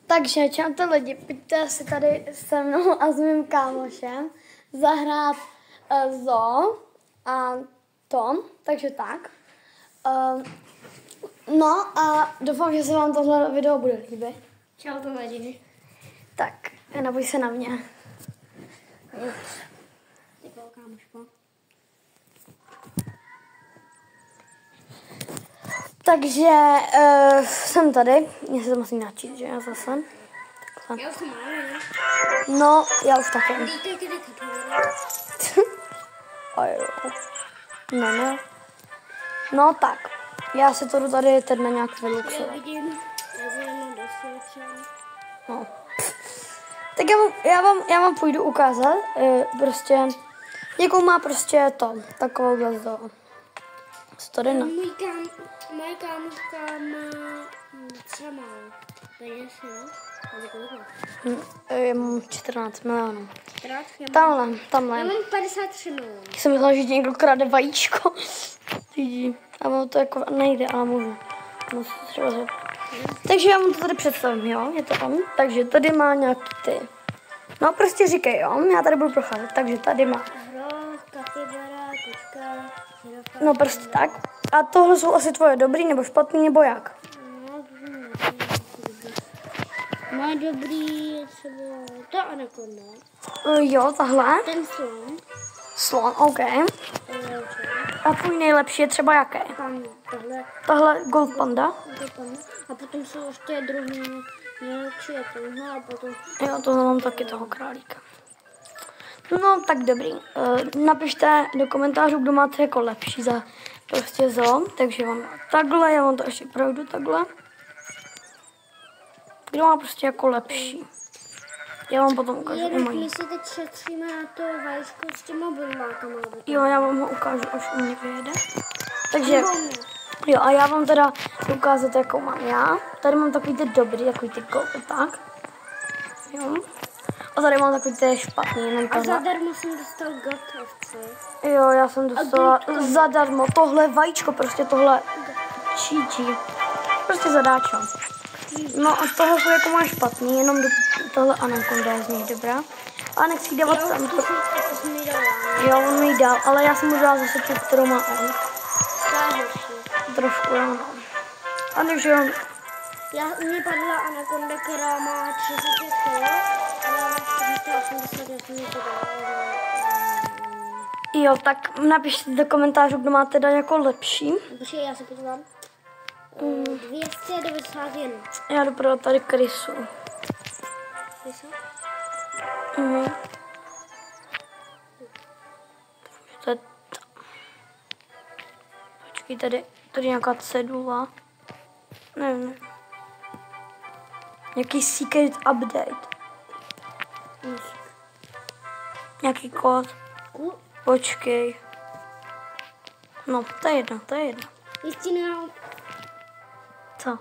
Takže čaute lidi, pojďte si tady se mnou a s mým kámošem zahrát zoo a Tom, takže tak. No a doufám, že se vám tohle video bude líbit. Čau to lidi. Tak, neboj se na mě. Děkuji, kámoško. Takže jsem tady, mě se to musím načít, že já zase. Takhle. Já už mám, ne? No, já už taky. A jo. Ne. No tak, já si to jdu tady teď na nějak vyluxovat. Vidím, já jsem dost No. Tak já vám půjdu ukázat, prostě, jakou má prostě to, takovouhle zoo. Story na. Moje kámoška má třeba málo peněz, no? Já mám 14 milionů. 14? Tamhle. Já mám 53 milionů. Jsem myslela, že někdo krade vajíčko. A ono to jako nejde, ale můžu. Takže já vám to tady představím, jo? Je to on. Takže tady má nějaký ty. No prostě říkej, jo? Já tady budu procházet. Takže tady má. Hroch, kapibara, kočka, žirafa. No prostě tak. A tohle jsou asi tvoje dobrý nebo špatný nebo jak? Má dobrý třeba ta anakonda. Jo, tahle. Ten slon. Slon, OK. A tvůj nejlepší je třeba jaké? Tam tohle. Tahle Gold Panda. A potom jsou ještě druhý nejlepší je tenhle a potom... Jo, tohle mám taky toho králíka. No, tak dobrý. Napište do komentářů, kdo máte jako lepší za prostě zoo. Takže vám takhle, já vám to ještě projdu takhle. Kdo má prostě jako lepší. Já vám potom ukážu i mojí. My si teď šetříme na to vajíčko s těma bulvákama. Jo, já vám ho ukážu, až u mě vyjede. Takže, jo, a já vám teda ukázat, jakou mám já. Tady mám takový ty dobrý, takový ty gold, tak. Jo. A tady mám takový ty špatný, jenom a zadarmo jsem dostal gotovce. Jo, já jsem dostala zadarmo tohle vajíčko, prostě tohle číčí. Prostě zadáčo. No a tohle jsou jako má špatný, jenom tohle anakonda je z něj dobrá. A nechci dávat tam to. Jo, on mi dal, ale já jsem mu dala zase tu, kterou má on. Trošku, jo. A takže on... Mně padla anakonda, která má 35 kg, ale 480 já jsem mi to dala. Jo, tak napište do komentářů, kdo má teda jako lepší. Počkej, já se podívám. 291. Já jdu prodat tady krysu. Krysa? To je počkej, tady nějaká cedula. Nevím. Nějaký secret update. Nějaký kód. Počkej. No, to je jedno. Jistina. Co?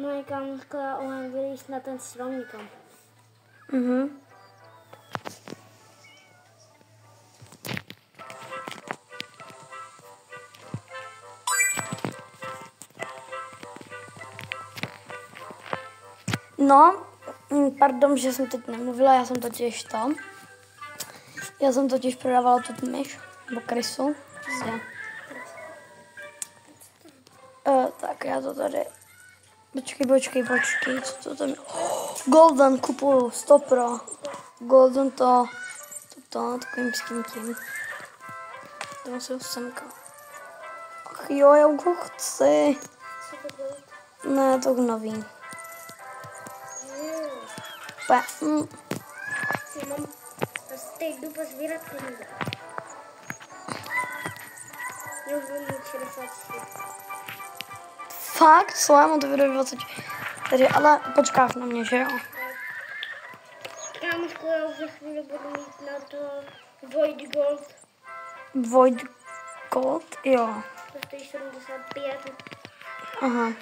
Moje kámoška ona vylíst na ten strom někam. No, pardon, že jsem teď nemluvila, já jsem totiž prodávala tu myš, nebo krysu. Tak já to tady, počkej, co to tam je? Golden kupuju, 100 pro. Golden to takovým s tím. To se semka. Ach jo, já ho chci. Ne, to nový. Teď jdu pozbírat peníze. Já už budu mít 64. Fakt? Co? Já mám to video 24, ale počkáš na mě, že jo? Kámošku, já už za chvíli budu mít na to Void Gold. Void Gold? Jo. To stojí 75. Aha.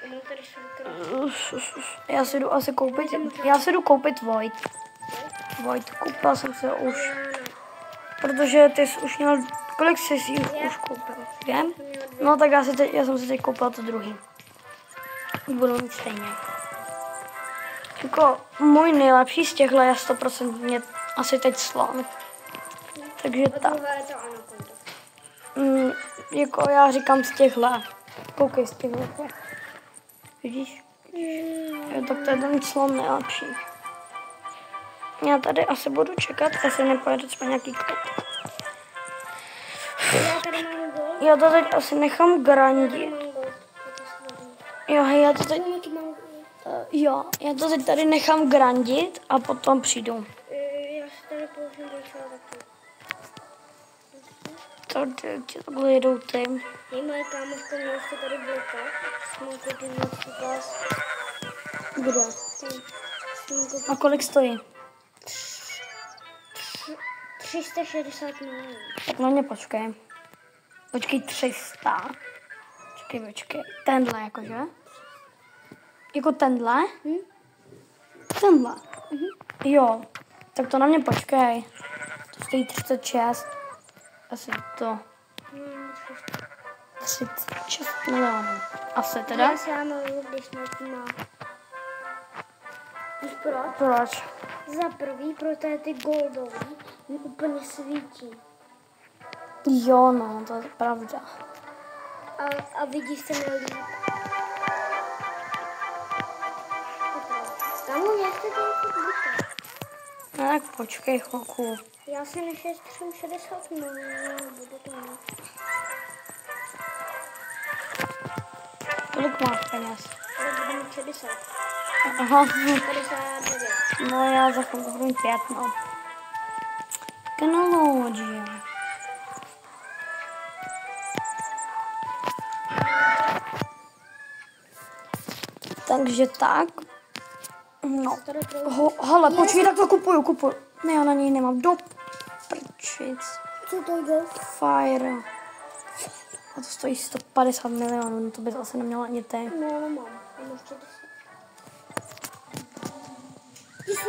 Mám tady šulka. Já si jdu koupit Void. Koupila jsem se už. Protože ty jsi už měl, kolik jsi si už koupil? 2? No tak já jsem si teď koupila to druhý. Budu mít stejně. Jako můj nejlepší z těchto je 100% asi teď slon. Takže A tak. druhá je to anakonda. Jako já říkám z těchto. Koukej z těchto. Vidíš? Jo, tak to je ten slon nejlepší. Já tady asi budu čekat, asi nepojede třeba nějaký klid. Já tady mám gold. Já to teď asi nechám grandit. Mám gold. Je to slavný. Jo, hej, já to teď... Kolik mám? Jo, já to teď tady nechám grandit a potom přijdu. Já si tady položím docela taky. To takhle jedou ty. Hej, moje kámoška mě ještě tady bloka. Jsme koupili například. Kde? Jsme koupili A kolik stojí? 360 milionů. Tak na mě počkej. Počkej 300. Počkej. Tenhle jakože? Jako tenhle? Tenhle. Jo. Tak to na mě počkej. To stojí 36. Asi to. 36 milionů. Asi teda. Já si miluji, když má. Víš proč? Proč? Za prvý, protože ty goldový mi úplně svítí. Jo, no, to je pravda. A vidíš se nelíp. Kamu, jak se to jako blíká? No tak počkej chvilku. Já si nešetřím 60 milionů, budu to mít. Kolik máš peněz? Ale budu mít 60. Aha. 59. No já za chvilku budu mít 5, no. Technologie. Takže tak. No. Hele, počkej, tak to kupuju. Ne, já na něj nemám. Do prčic. Co to jde? Fire. A to stojí 150 milionů, no to bys asi neměla ani ty. No, nemám. Mám ještě 10.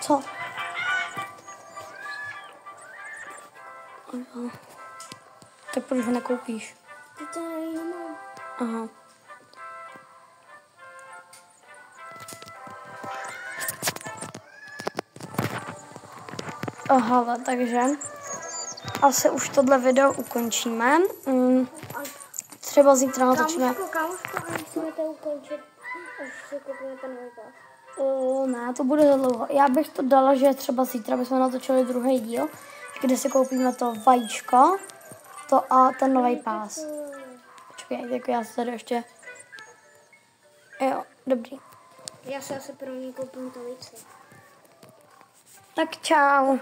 Co? Aha. Tak proč ho nekoupíš? Ty to nemám. Aha. Aha, takže asi už tohle video ukončíme. Třeba zítra natočíme. Kámoško, a musíme to ukončit, až si koupíme ten nový pás. Ne, to bude za dlouho. Já bych to dala, že třeba zítra bychom natočili druhý díl, kde si koupíme to vajíčko, to a ten nový pás. Počkej, tak já se tady ještě... Jo, dobrý. Já si asi první koupím to více. Tak čau.